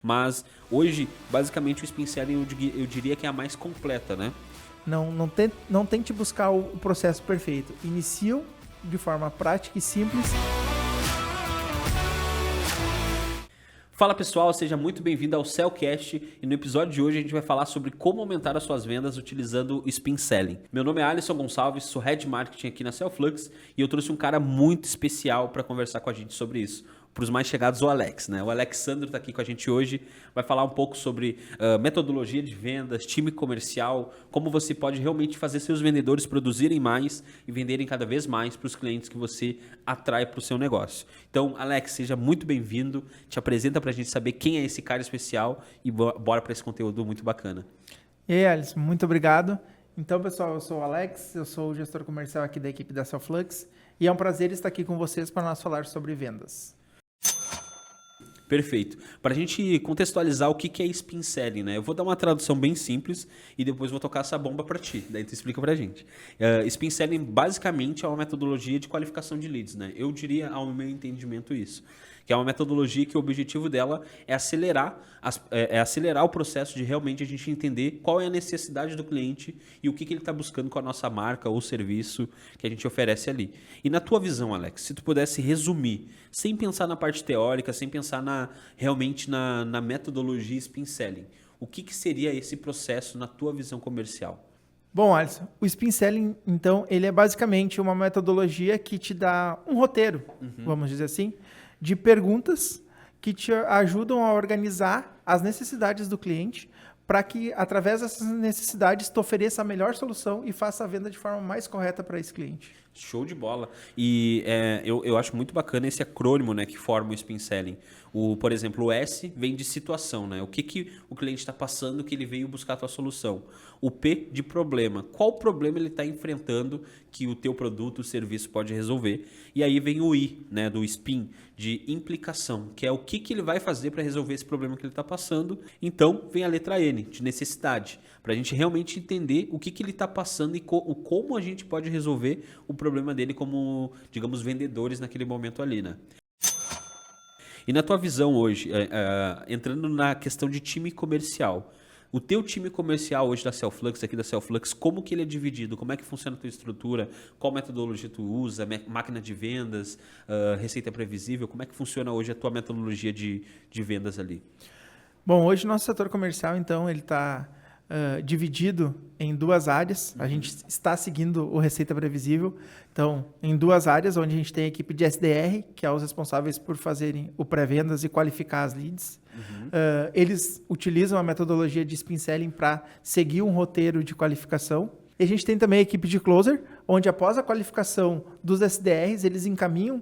Mas hoje, basicamente, o Spin Selling eu diria que é a mais completa, né? Não tente buscar o processo perfeito. Inicie de forma prática e simples. Fala pessoal, seja muito bem-vindo ao Sellcast e no episódio de hoje a gente vai falar sobre como aumentar as suas vendas utilizando o Spin Selling. Meu nome é Alisson Gonçalves, sou Head Marketing aqui na Cellflux e eu trouxe um cara muito especial para conversar com a gente sobre isso. Para os mais chegados, o Alex, né? O Alexandro está aqui com a gente hoje, vai falar um pouco sobre metodologia de vendas, time comercial, como você pode realmente fazer seus vendedores produzirem mais e venderem cada vez mais para os clientes que você atrai para o seu negócio. Então, Alex, seja muito bem-vindo, te apresenta para a gente saber quem é esse cara especial e bora para esse conteúdo muito bacana. E aí, Alisson, muito obrigado. Então, pessoal, eu sou o Alex, eu sou o gestor comercial aqui da equipe da Cellflux e é um prazer estar aqui com vocês para nós falar sobre vendas. Perfeito. Para a gente contextualizar o que é Spin Selling, né? Eu vou dar uma tradução bem simples e depois vou tocar essa bomba para ti. Daí tu explica para a gente. Spin Selling basicamente é uma metodologia de qualificação de leads, né? Eu diria, ao meu entendimento, isso. Que é uma metodologia que o objetivo dela é acelerar o processo de realmente a gente entender qual é a necessidade do cliente e o que ele está buscando com a nossa marca ou serviço que a gente oferece ali. E na tua visão, Alex, se tu pudesse resumir, sem pensar na parte teórica, sem pensar realmente na metodologia Spin Selling, o que seria esse processo na tua visão comercial? Bom, Alisson, o Spin Selling, então, ele é basicamente uma metodologia que te dá um roteiro, vamos dizer assim, de perguntas que te ajudam a organizar as necessidades do cliente para que, através dessas necessidades, tu ofereça a melhor solução e faça a venda de forma mais correta para esse cliente. Show de bola. E eu acho muito bacana esse acrônimo, né, que forma o Spin Selling. Por exemplo, o S vem de situação, né? O que o cliente está passando que ele veio buscar a tua solução. O P de problema. Qual problema ele está enfrentando que o teu produto, o serviço pode resolver. E aí vem o I, né, do Spin, de implicação, que é o que ele vai fazer para resolver esse problema que ele está passando. Então, vem a letra N, de necessidade, para a gente realmente entender o que ele está passando e como a gente pode resolver o problema dele como, digamos, vendedores naquele momento ali, né? E na tua visão hoje, entrando na questão de time comercial, o teu time comercial hoje da Cellflux, aqui da Cellflux, como que ele é dividido? Como é que funciona a tua estrutura? Qual metodologia tu usa? Máquina de vendas? Receita previsível? Como é que funciona hoje a tua metodologia de vendas ali? Bom, hoje o nosso setor comercial, então, ele está dividido em duas áreas. A gente está seguindo o Receita Previsível. Então, em duas áreas, onde a gente tem a equipe de SDR, que é os responsáveis por fazerem o pré-vendas e qualificar as leads. Eles utilizam a metodologia de Spin Selling para seguir um roteiro de qualificação. E a gente tem também a equipe de Closer, onde após a qualificação dos SDRs, eles encaminham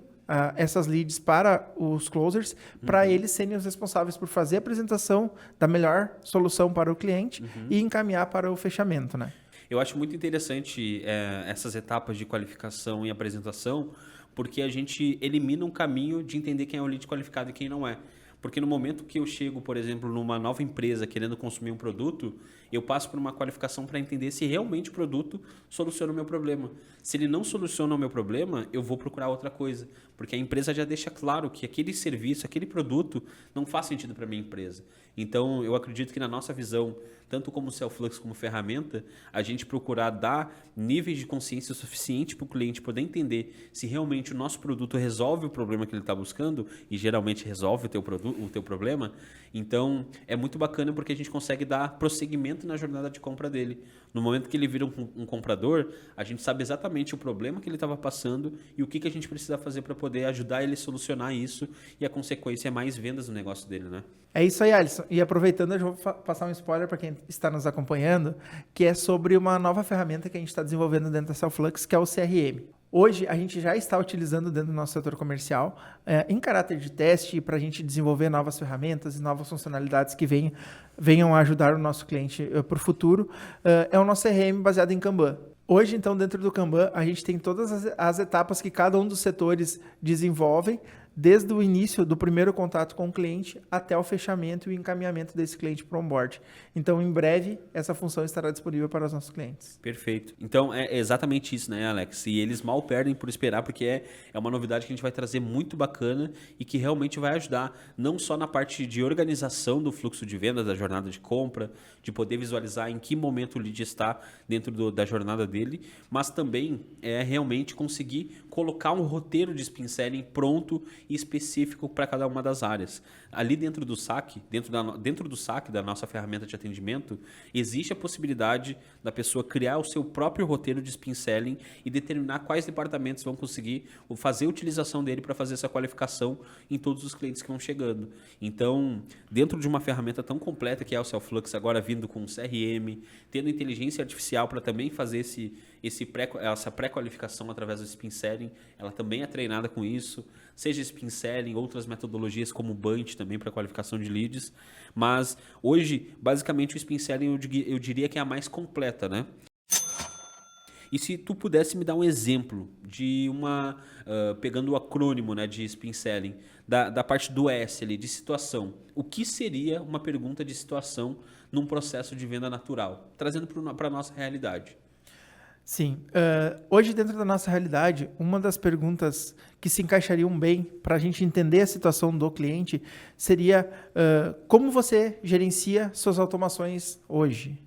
essas leads para os closers, para eles serem os responsáveis por fazer a apresentação da melhor solução para o cliente e encaminhar para o fechamento, né? Eu acho muito interessante essas etapas de qualificação e apresentação, porque a gente elimina um caminho de entender quem é o lead qualificado e quem não é. Porque no momento que eu chego, por exemplo, numa nova empresa querendo consumir um produto, eu passo por uma qualificação para entender se realmente o produto soluciona o meu problema. Se ele não soluciona o meu problema, eu vou procurar outra coisa. Porque a empresa já deixa claro que aquele serviço, aquele produto não faz sentido para a minha empresa. Então, eu acredito que na nossa visão, tanto como Cellflux como ferramenta, a gente procurar dar níveis de consciência suficiente para o cliente poder entender se realmente o nosso produto resolve o problema que ele está buscando, e geralmente resolve o teu problema. Então, é muito bacana porque a gente consegue dar prosseguimento na jornada de compra dele. No momento que ele vira um comprador, a gente sabe exatamente o problema que ele estava passando e o que a gente precisa fazer para poder ajudar ele a solucionar isso, e a consequência é mais vendas no negócio dele, né? É isso aí, Alisson. E aproveitando, eu vou passar um spoiler para quem está nos acompanhando, que é sobre uma nova ferramenta que a gente está desenvolvendo dentro da Cellflux, que é o CRM. Hoje, a gente já está utilizando dentro do nosso setor comercial, em caráter de teste, para a gente desenvolver novas ferramentas e novas funcionalidades que venham a ajudar o nosso cliente para o futuro. É o nosso CRM baseado em Kanban. Hoje, então, dentro do Kanban, a gente tem todas as etapas que cada um dos setores desenvolvem desde o início do primeiro contato com o cliente até o fechamento e o encaminhamento desse cliente para o onboard. Então, em breve, essa função estará disponível para os nossos clientes. Perfeito. Então, é exatamente isso, né, Alex? E eles mal perdem por esperar, porque é uma novidade que a gente vai trazer muito bacana e que realmente vai ajudar, não só na parte de organização do fluxo de vendas, da jornada de compra, de poder visualizar em que momento o lead está dentro da jornada dele, mas também realmente conseguir colocar um roteiro de spin selling pronto e específico para cada uma das áreas. Ali dentro do saque, dentro do saque da nossa ferramenta de atendimento, existe a possibilidade da pessoa criar o seu próprio roteiro de spin selling e determinar quais departamentos vão conseguir fazer a utilização dele para fazer essa qualificação em todos os clientes que vão chegando. Então, dentro de uma ferramenta tão completa que é o Cellflux, agora vindo com CRM, tendo inteligência artificial para também fazer essa pré-qualificação através do spin selling, ela também é treinada com isso, seja spin selling, outras metodologias como o Bunch também para qualificação de leads, mas hoje, basicamente, o spin selling eu diria que é a mais completa, né? E se tu pudesse me dar um exemplo de pegando o acrônimo, né, de spin selling, da parte do S ali, de situação, o que seria uma pergunta de situação num processo de venda natural, trazendo para a nossa realidade? Sim. Hoje, dentro da nossa realidade, uma das perguntas que se encaixariam bem para a gente entender a situação do cliente seria como você gerencia suas automações hoje?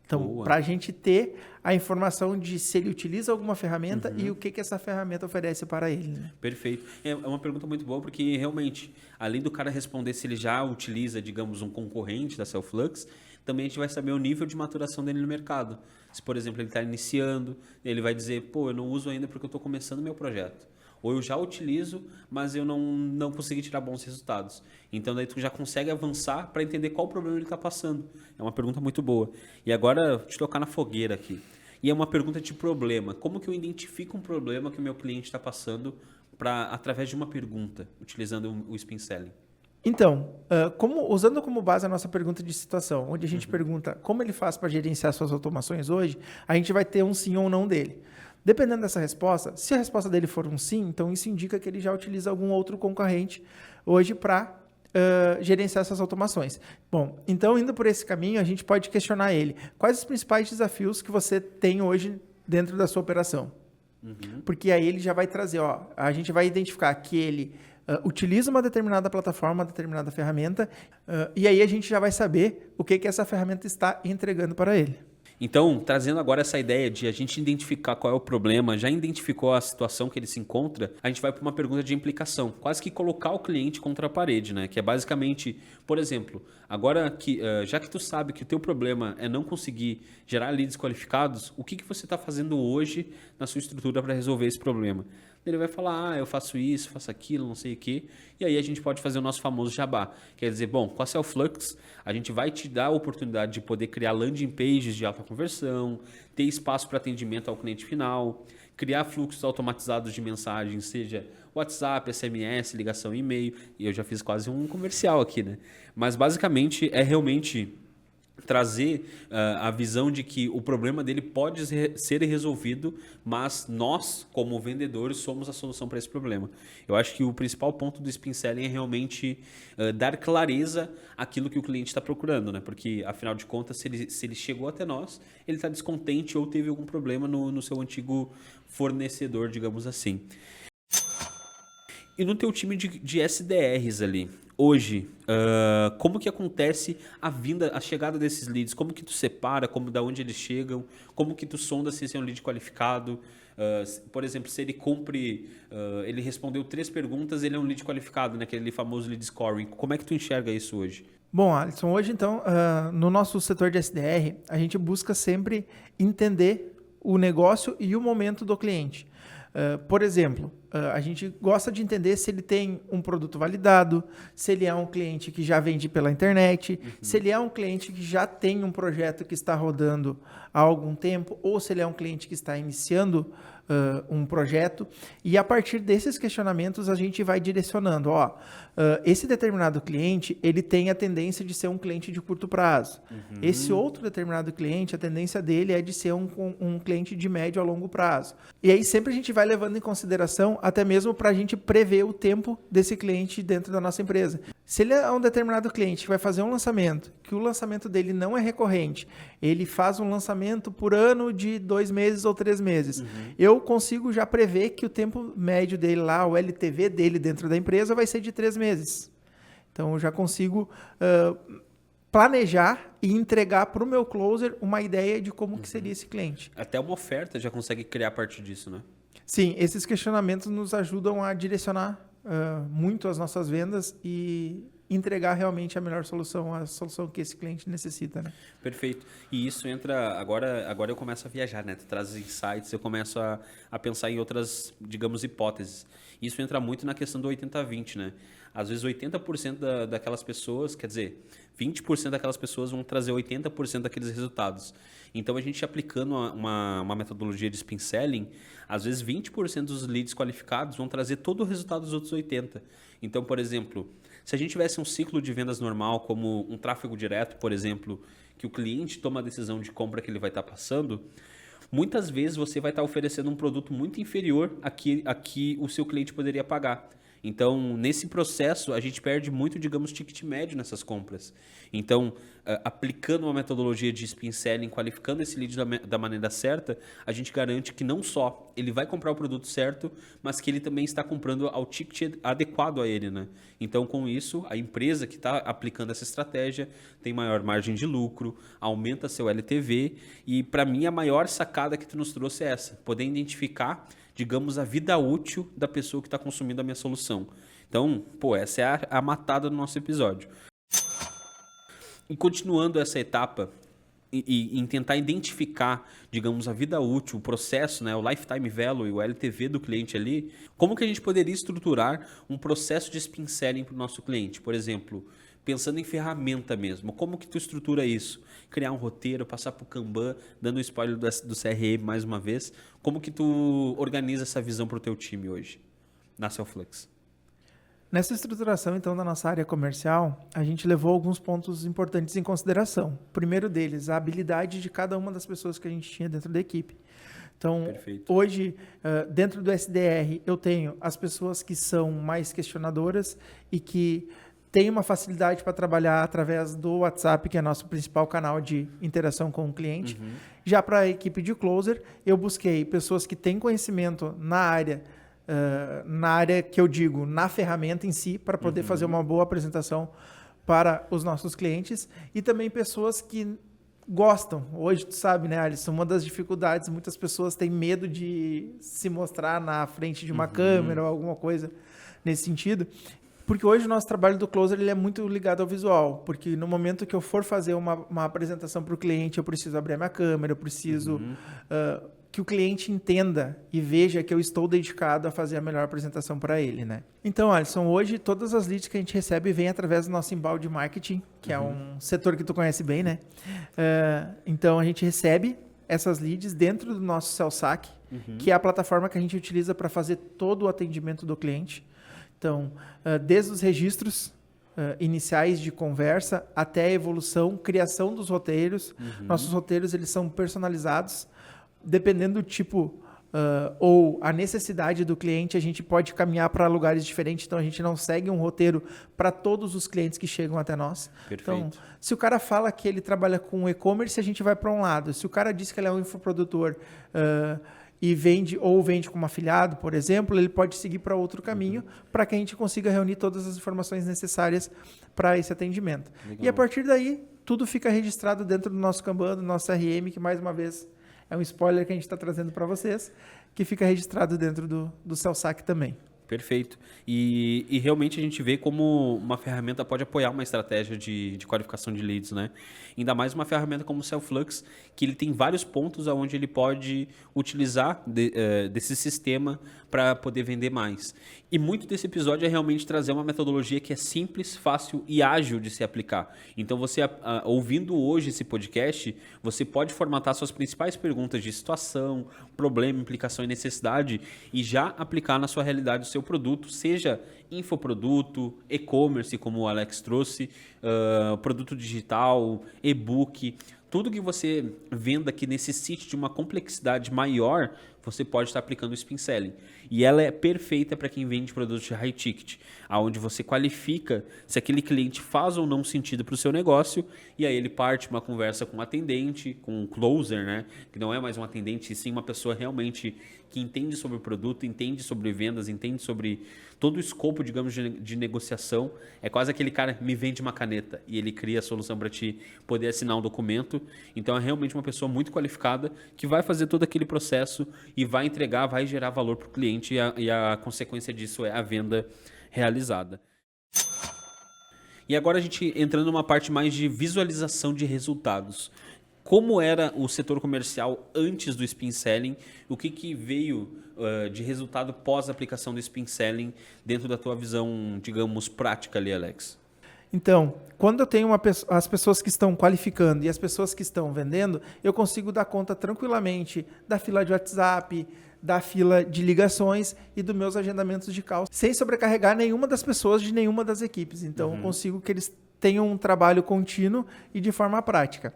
Então, para a gente ter a informação de se ele utiliza alguma ferramenta e o que essa ferramenta oferece para ele. Né? Perfeito. É uma pergunta muito boa, porque realmente, além do cara responder se ele já utiliza, digamos, um concorrente da Cellflux, também a gente vai saber o nível de maturação dele no mercado. Se, por exemplo, ele está iniciando, ele vai dizer, eu não uso ainda porque eu estou começando meu projeto. Ou eu já utilizo, mas eu não consegui tirar bons resultados. Então, daí tu já consegue avançar para entender qual problema ele está passando. É uma pergunta muito boa. E agora, te tocar na fogueira aqui. E é uma pergunta de problema. Como que eu identifico um problema que o meu cliente está passando através de uma pergunta, utilizando o spin selling? Então, usando como base a nossa pergunta de situação, onde a gente pergunta como ele faz para gerenciar suas automações hoje, a gente vai ter um sim ou não dele. Dependendo dessa resposta, se a resposta dele for um sim, então isso indica que ele já utiliza algum outro concorrente hoje para gerenciar essas automações. Bom, então indo por esse caminho, a gente pode questionar ele. Quais os principais desafios que você tem hoje dentro da sua operação? Porque aí ele já vai trazer, a gente vai identificar que ele utiliza uma determinada plataforma, uma determinada ferramenta, e aí a gente já vai saber o que essa ferramenta está entregando para ele. Então, trazendo agora essa ideia de a gente identificar qual é o problema, já identificou a situação que ele se encontra, a gente vai para uma pergunta de implicação, quase que colocar o cliente contra a parede, né? Que é basicamente, por exemplo, agora que já que tu sabe que o teu problema é não conseguir gerar leads qualificados, o que você está fazendo hoje na sua estrutura para resolver esse problema? Ele vai falar, eu faço isso, faço aquilo, não sei o quê. E aí a gente pode fazer o nosso famoso jabá. Quer dizer, bom, com a Cellflux, a gente vai te dar a oportunidade de poder criar landing pages de alta conversão, ter espaço para atendimento ao cliente final, criar fluxos automatizados de mensagens, seja WhatsApp, SMS, ligação, e-mail. E eu já fiz quase um comercial aqui, né? Mas basicamente é realmente trazer a visão de que o problema dele pode ser resolvido, mas nós, como vendedores, somos a solução para esse problema. Eu acho que o principal ponto do spin selling é realmente dar clareza àquilo que o cliente está procurando, né? Porque, afinal de contas, se ele chegou até nós, ele está descontente ou teve algum problema no seu antigo fornecedor, digamos assim. E no teu time de SDRs ali, hoje, como que acontece a chegada desses leads? Como que tu separa, da onde eles chegam? Como que tu sonda se esse é um lead qualificado? Por exemplo, se ele ele respondeu 3 perguntas, ele é um lead qualificado, né? Aquele famoso lead scoring. Como é que tu enxerga isso hoje? Bom, Alisson, hoje então, no nosso setor de SDR, a gente busca sempre entender o negócio e o momento do cliente. Por exemplo, a gente gosta de entender se ele tem um produto validado, se ele é um cliente que já vende pela internet, se ele é um cliente que já tem um projeto que está rodando há algum tempo, ou se ele é um cliente que está iniciando um projeto, e a partir desses questionamentos a gente vai direcionando, esse determinado cliente, ele tem a tendência de ser um cliente de curto prazo. Esse outro determinado cliente, a tendência dele é de ser um cliente de médio a longo prazo. E aí sempre a gente vai levando em consideração, até mesmo para a gente prever o tempo desse cliente dentro da nossa empresa. Se ele é um determinado cliente que vai fazer um lançamento, que o lançamento dele não é recorrente, ele faz um lançamento por ano de 2 meses ou 3 meses, eu consigo já prever que o tempo médio dele lá, o LTV dele dentro da empresa vai ser de 3 meses. Então, eu já consigo planejar e entregar para o meu closer uma ideia de como que seria esse cliente. Até uma oferta já consegue criar a partir disso, né? Sim, esses questionamentos nos ajudam a direcionar muito as nossas vendas e entregar realmente a melhor solução, a solução que esse cliente necessita, né? Perfeito. E isso entra... Agora eu começo a viajar, né? Tu traz insights, eu começo a pensar em outras, digamos, hipóteses. Isso entra muito na questão do 80-20, né? Às vezes 80% daquelas pessoas, quer dizer, 20% daquelas pessoas vão trazer 80% daqueles resultados. Então, a gente aplicando uma metodologia de spin selling, às vezes 20% dos leads qualificados vão trazer todo o resultado dos outros 80%. Então, por exemplo, se a gente tivesse um ciclo de vendas normal, como um tráfego direto, por exemplo, que o cliente toma a decisão de compra que ele vai estar passando, muitas vezes você vai estar oferecendo um produto muito inferior a que o seu cliente poderia pagar. Então, nesse processo, a gente perde muito, digamos, ticket médio nessas compras. Então, aplicando uma metodologia de spin selling, qualificando esse lead da maneira certa, a gente garante que não só ele vai comprar o produto certo, mas que ele também está comprando ao ticket adequado a ele, né? Então, com isso, a empresa que está aplicando essa estratégia tem maior margem de lucro, aumenta seu LTV e, para mim, a maior sacada que tu nos trouxe é essa, poder identificar, digamos, a vida útil da pessoa que está consumindo a minha solução. Então, essa é a matada do nosso episódio. E continuando essa etapa e em tentar identificar, digamos, a vida útil, o processo, né, o lifetime value, o LTV do cliente ali, como que a gente poderia estruturar um processo de spin selling para o nosso cliente? Por exemplo, pensando em ferramenta mesmo, como que tu estrutura isso? Criar um roteiro, passar para o Kanban, dando um spoiler do CRM mais uma vez, como que tu organiza essa visão para o teu time hoje, na Cellflex? Nessa estruturação, então, da nossa área comercial, a gente levou alguns pontos importantes em consideração. O primeiro deles, a habilidade de cada uma das pessoas que a gente tinha dentro da equipe. Então, Perfeito. Hoje, dentro do SDR, eu tenho as pessoas que são mais questionadoras e que têm uma facilidade para trabalhar através do WhatsApp, que é nosso principal canal de interação com o cliente. Já para a equipe de closer, eu busquei pessoas que têm conhecimento na área que eu digo, na ferramenta em si, para poder fazer uma boa apresentação para os nossos clientes, e também pessoas que gostam. Hoje, tu sabe, né, Alisson, uma das dificuldades, muitas pessoas têm medo de se mostrar na frente de uma câmera ou alguma coisa nesse sentido, porque hoje o nosso trabalho do closer ele é muito ligado ao visual, porque no momento que eu for fazer uma apresentação para o cliente, eu preciso abrir a minha câmera, eu preciso que o cliente entenda e veja que eu estou dedicado a fazer a melhor apresentação para ele, né? Então, Alisson, hoje todas as leads que a gente recebe vêm através do nosso inbound marketing, que é um setor que tu conhece bem, né? Então, a gente recebe essas leads dentro do nosso CellSac, que é a plataforma que a gente utiliza para fazer todo o atendimento do cliente. Então, desde os registros iniciais de conversa até a evolução, criação dos roteiros. Nossos roteiros eles são personalizados. Dependendo do tipo ou a necessidade do cliente, a gente pode caminhar para lugares diferentes. Então, a gente não segue um roteiro para todos os clientes que chegam até nós. Perfeito. Então, se o cara fala que ele trabalha com e-commerce, a gente vai para um lado. Se o cara diz que ele é um infoprodutor e vende como afiliado, por exemplo, ele pode seguir para outro caminho para que a gente consiga reunir todas as informações necessárias para esse atendimento. Legal. E a partir daí, tudo fica registrado dentro do nosso Kanban, do nosso CRM, que mais uma vez é um spoiler que a gente está trazendo para vocês, que fica registrado dentro do CellSac também. Perfeito. E realmente a gente vê como uma ferramenta pode apoiar uma estratégia de qualificação de leads, né? Ainda mais uma ferramenta como o Selflux, que ele tem vários pontos onde ele pode utilizar desse sistema para poder vender mais. E muito desse episódio é realmente trazer uma metodologia que é simples, fácil e ágil de se aplicar. Então, você ouvindo hoje esse podcast, você pode formatar suas principais perguntas de situação, problema, implicação e necessidade e já aplicar na sua realidade o seu produto, seja infoproduto, e-commerce, como o Alex trouxe, produto digital, e-book. Tudo que você venda que necessite de uma complexidade maior, você pode estar aplicando o Spin Selling. E ela é perfeita para quem vende produtos de high ticket, onde você qualifica se aquele cliente faz ou não sentido para o seu negócio, e aí ele parte uma conversa com um atendente, com um closer, né? Que não é mais um atendente, e sim uma pessoa realmente que entende sobre o produto, entende sobre vendas, entende sobre todo o escopo, digamos, de negociação. É quase aquele cara me vende uma caneta e ele cria a solução para ti poder assinar um documento. Então é realmente uma pessoa muito qualificada que vai fazer todo aquele processo e vai entregar, vai gerar valor para o cliente e a consequência disso é a venda realizada. E agora a gente entrando numa parte mais de visualização de resultados. Como era o setor comercial antes do Spin Selling? O que veio de resultado pós-aplicação do Spin Selling dentro da tua visão, digamos, prática ali, Alex? Então, quando eu tenho as pessoas que estão qualificando e as pessoas que estão vendendo, eu consigo dar conta tranquilamente da fila de WhatsApp, da fila de ligações e dos meus agendamentos de call, sem sobrecarregar nenhuma das pessoas de nenhuma das equipes. Então, eu consigo que eles tenham um trabalho contínuo e de forma prática.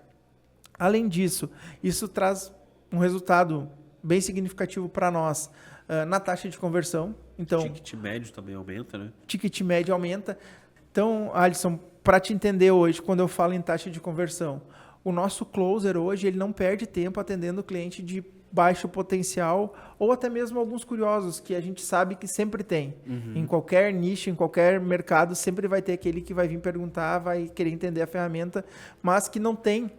Além disso, isso traz um resultado bem significativo para nós na taxa de conversão. Então, o ticket médio também aumenta, né? Ticket médio aumenta. Então, Alisson, para te entender hoje, quando eu falo em taxa de conversão, o nosso closer hoje ele não perde tempo atendendo o cliente de baixo potencial ou até mesmo alguns curiosos que a gente sabe que sempre tem. Em qualquer nicho, em qualquer mercado, sempre vai ter aquele que vai vir perguntar, vai querer entender a ferramenta, mas que não tem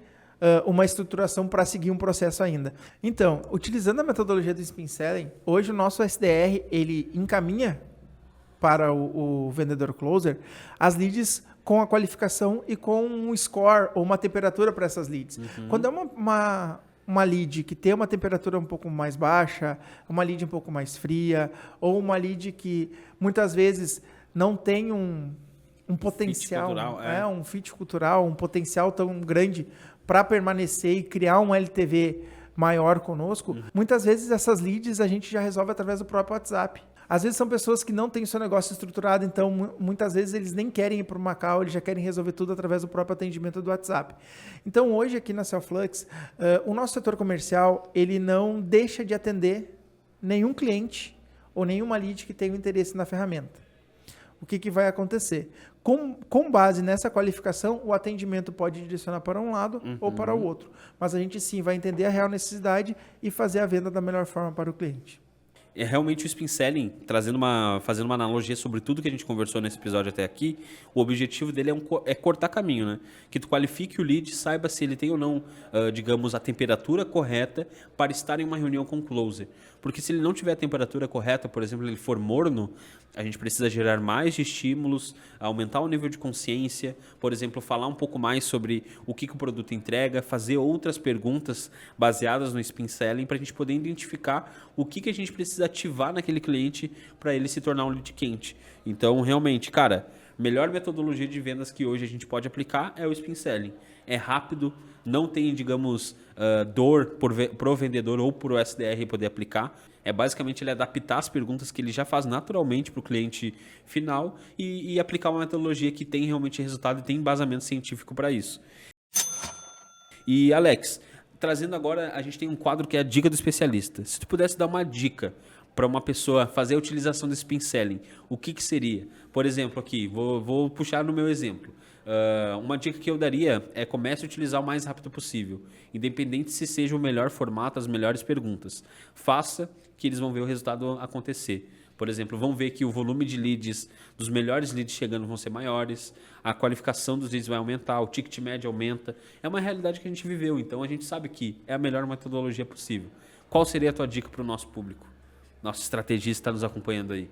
uma estruturação para seguir um processo ainda. Então, utilizando a metodologia do Spin Selling, hoje o nosso SDR ele encaminha para o vendedor closer as leads com a qualificação e com um score ou uma temperatura para essas leads. Quando é uma lead que tem uma temperatura um pouco mais baixa, uma lead um pouco mais fria, ou uma lead que muitas vezes não tem um potencial, um fit cultural, um potencial tão grande para permanecer e criar um LTV maior conosco, muitas vezes essas leads a gente já resolve através do próprio WhatsApp. Às vezes são pessoas que não têm o seu negócio estruturado, então muitas vezes eles nem querem ir para uma call, eles já querem resolver tudo através do próprio atendimento do WhatsApp. Então hoje aqui na Selflux, o nosso setor comercial ele não deixa de atender nenhum cliente ou nenhuma lead que tenha um interesse na ferramenta. O que vai acontecer? Com base nessa qualificação, o atendimento pode direcionar para um lado ou para o outro. Mas a gente sim vai entender a real necessidade e fazer a venda da melhor forma para o cliente. É realmente o Spin Selling, fazendo uma analogia sobre tudo que a gente conversou nesse episódio até aqui, o objetivo dele é cortar caminho, né? Que tu qualifique o lead, saiba se ele tem ou não, digamos, a temperatura correta para estar em uma reunião com o closer. Porque se ele não tiver a temperatura correta, por exemplo, ele for morno, a gente precisa gerar mais de estímulos, aumentar o nível de consciência, por exemplo, falar um pouco mais sobre o que o produto entrega, fazer outras perguntas baseadas no Spin Selling para a gente poder identificar o que a gente precisa ativar naquele cliente para ele se tornar um lead quente. Então, realmente, cara, melhor metodologia de vendas que hoje a gente pode aplicar é o Spin Selling. É rápido, não tem, digamos, dor pro vendedor ou pro SDR poder aplicar. É basicamente ele adaptar as perguntas que ele já faz naturalmente para o cliente final e aplicar uma metodologia que tem realmente resultado e tem embasamento científico para isso. E, Alex, trazendo agora, a gente tem um quadro que é a dica do especialista. Se tu pudesse dar uma dica para uma pessoa fazer a utilização do Spin Selling, o que seria? Por exemplo, aqui, vou puxar no meu exemplo. Uma dica que eu daria é comece a utilizar o mais rápido possível, independente se seja o melhor formato, as melhores perguntas. Faça que eles vão ver o resultado acontecer. Por exemplo, vão ver que o volume de leads, dos melhores leads chegando vão ser maiores, a qualificação dos leads vai aumentar, o ticket médio aumenta. É uma realidade que a gente viveu, então a gente sabe que é a melhor metodologia possível. Qual seria a tua dica para o nosso público? Nosso estrategista está nos acompanhando aí.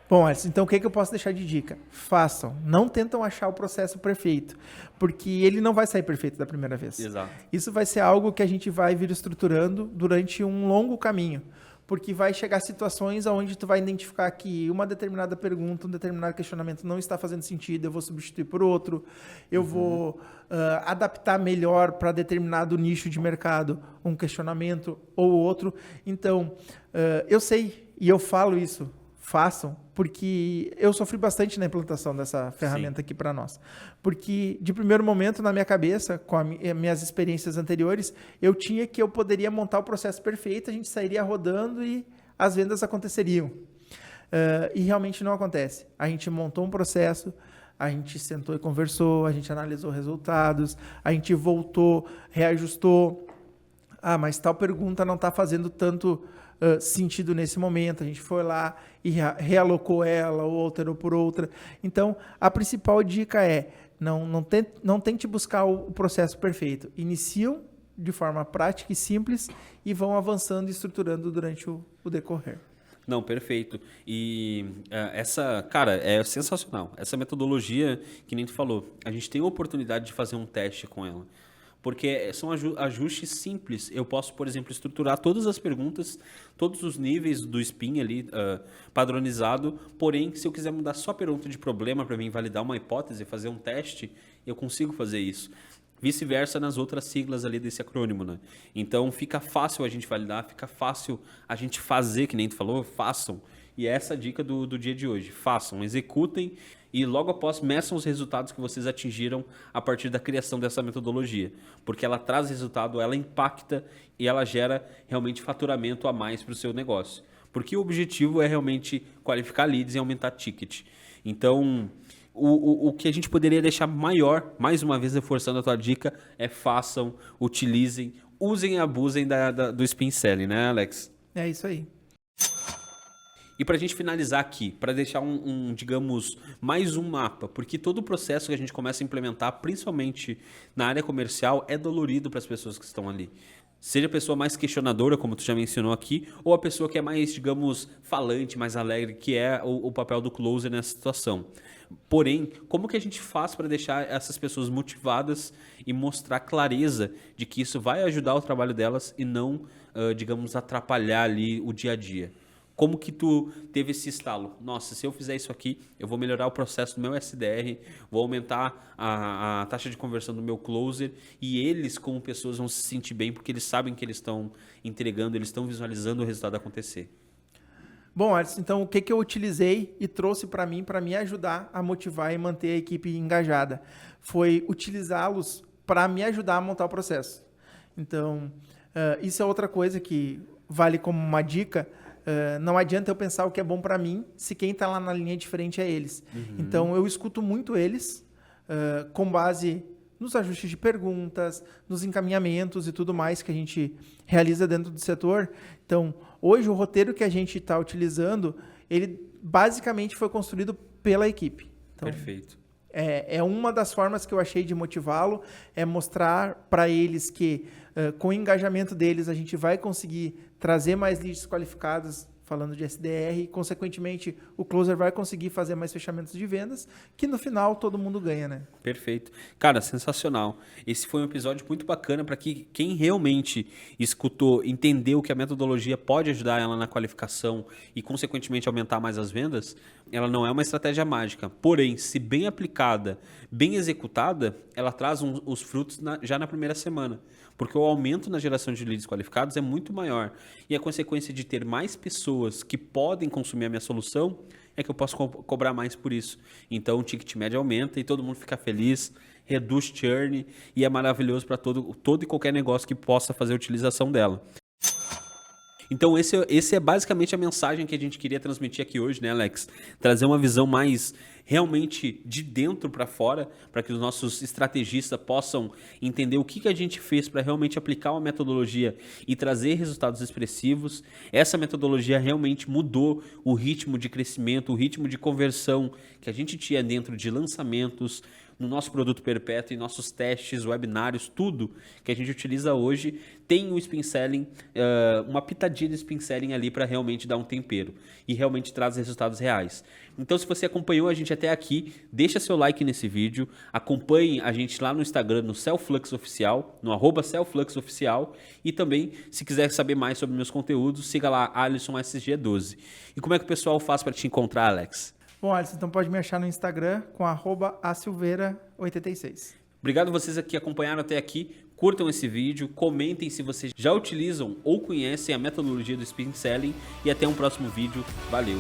Bom, Alisson, então o que eu posso deixar de dica? Façam. Não tentam achar o processo perfeito, porque ele não vai sair perfeito da primeira vez. Exato. Isso vai ser algo que a gente vai vir estruturando durante um longo caminho, porque vai chegar situações onde tu vai identificar que uma determinada pergunta, um determinado questionamento não está fazendo sentido, eu vou substituir por outro, eu vou adaptar melhor para determinado nicho de mercado um questionamento ou outro. Então, eu sei e eu falo isso, façam, porque eu sofri bastante na implantação dessa ferramenta aqui para nós. Porque, de primeiro momento, na minha cabeça, com as minhas experiências anteriores, eu poderia montar o processo perfeito, a gente sairia rodando e as vendas aconteceriam. E realmente não acontece. A gente montou um processo, a gente sentou e conversou, a gente analisou resultados, a gente voltou, reajustou. Ah, mas tal pergunta não está fazendo tanto sentido nesse momento. A gente foi lá e realocou ela ou alterou por outra. Então, a principal dica é não tente buscar o processo perfeito. Iniciam de forma prática e simples e vão avançando e estruturando durante o decorrer. Não, perfeito. E cara, é sensacional. Essa metodologia, que nem tu falou, a gente tem a oportunidade de fazer um teste com ela. Porque são ajustes simples. Eu posso, por exemplo, estruturar todas as perguntas, todos os níveis do SPIN ali, padronizado. Porém, se eu quiser mudar só a pergunta de problema para mim validar uma hipótese, fazer um teste, eu consigo fazer isso. Vice-versa nas outras siglas ali desse acrônimo, né? Então, fica fácil a gente validar, fica fácil a gente fazer, que nem tu falou, façam. E essa é a dica do dia de hoje. Façam, executem e logo após meçam os resultados que vocês atingiram a partir da criação dessa metodologia. Porque ela traz resultado, ela impacta e ela gera realmente faturamento a mais para o seu negócio. Porque o objetivo é realmente qualificar leads e aumentar ticket. Então, o que a gente poderia deixar maior, mais uma vez reforçando a tua dica, é façam, utilizem, usem e abusem do Spin Selling, né, Alex? É isso aí. E para a gente finalizar aqui, para deixar digamos, mais um mapa, porque todo o processo que a gente começa a implementar, principalmente na área comercial, é dolorido para as pessoas que estão ali. Seja a pessoa mais questionadora, como tu já mencionou aqui, ou a pessoa que é mais, digamos, falante, mais alegre, que é o papel do closer nessa situação. Porém, como que a gente faz para deixar essas pessoas motivadas e mostrar clareza de que isso vai ajudar o trabalho delas e não, digamos, atrapalhar ali o dia a dia? Como que tu teve esse estalo? Nossa, se eu fizer isso aqui, eu vou melhorar o processo do meu SDR, vou aumentar a taxa de conversão do meu closer e eles, como pessoas, vão se sentir bem porque eles sabem que eles estão entregando, eles estão visualizando o resultado acontecer. Bom, Alisson, então o que eu utilizei e trouxe para mim, para me ajudar a motivar e manter a equipe engajada, foi utilizá-los para me ajudar a montar o processo. Então, isso é outra coisa que vale como uma dica. Não adianta eu pensar o que é bom para mim se quem está lá na linha de frente é eles. Uhum. Então, eu escuto muito eles com base nos ajustes de perguntas, nos encaminhamentos e tudo mais que a gente realiza dentro do setor. Então, hoje o roteiro que a gente está utilizando, ele basicamente foi construído pela equipe. Então, perfeito. É uma das formas que eu achei de motivá-lo, é mostrar para eles que com o engajamento deles a gente vai conseguir trazer mais leads qualificados, falando de SDR, e consequentemente o closer vai conseguir fazer mais fechamentos de vendas, que no final todo mundo ganha, né? Perfeito. Cara, sensacional. Esse foi um episódio muito bacana para que quem realmente escutou, entendeu que a metodologia pode ajudar ela na qualificação e consequentemente aumentar mais as vendas, ela não é uma estratégia mágica. Porém, se bem aplicada, bem executada, ela traz os frutos já na primeira semana. Porque o aumento na geração de leads qualificados é muito maior. E a consequência de ter mais pessoas que podem consumir a minha solução é que eu posso cobrar mais por isso. Então o ticket médio aumenta e todo mundo fica feliz, reduz churn e é maravilhoso para todo e qualquer negócio que possa fazer a utilização dela. Então esse é basicamente a mensagem que a gente queria transmitir aqui hoje, né, Alex? Trazer uma visão mais realmente de dentro para fora, para que os nossos estrategistas possam entender o que a gente fez para realmente aplicar uma metodologia e trazer resultados expressivos. Essa metodologia realmente mudou o ritmo de crescimento, o ritmo de conversão que a gente tinha dentro de lançamentos, no nosso produto perpétuo, em nossos testes, webinários, tudo que a gente utiliza hoje tem o Spin Selling, uma pitadinha de Spin Selling ali para realmente dar um tempero e realmente traz resultados reais. Então, se você acompanhou a gente até aqui, deixa seu like nesse vídeo, acompanhe a gente lá no Instagram, no Cellflux Oficial, no @Cellflux Oficial, e também, se quiser saber mais sobre meus conteúdos, siga lá AlissonSG12. E como é que o pessoal faz para te encontrar, Alex? Bom, Alisson, então pode me achar no Instagram com @asilveira86. Obrigado a vocês que acompanharam até aqui. Curtam esse vídeo, comentem se vocês já utilizam ou conhecem a metodologia do Spin Selling e até um próximo vídeo. Valeu!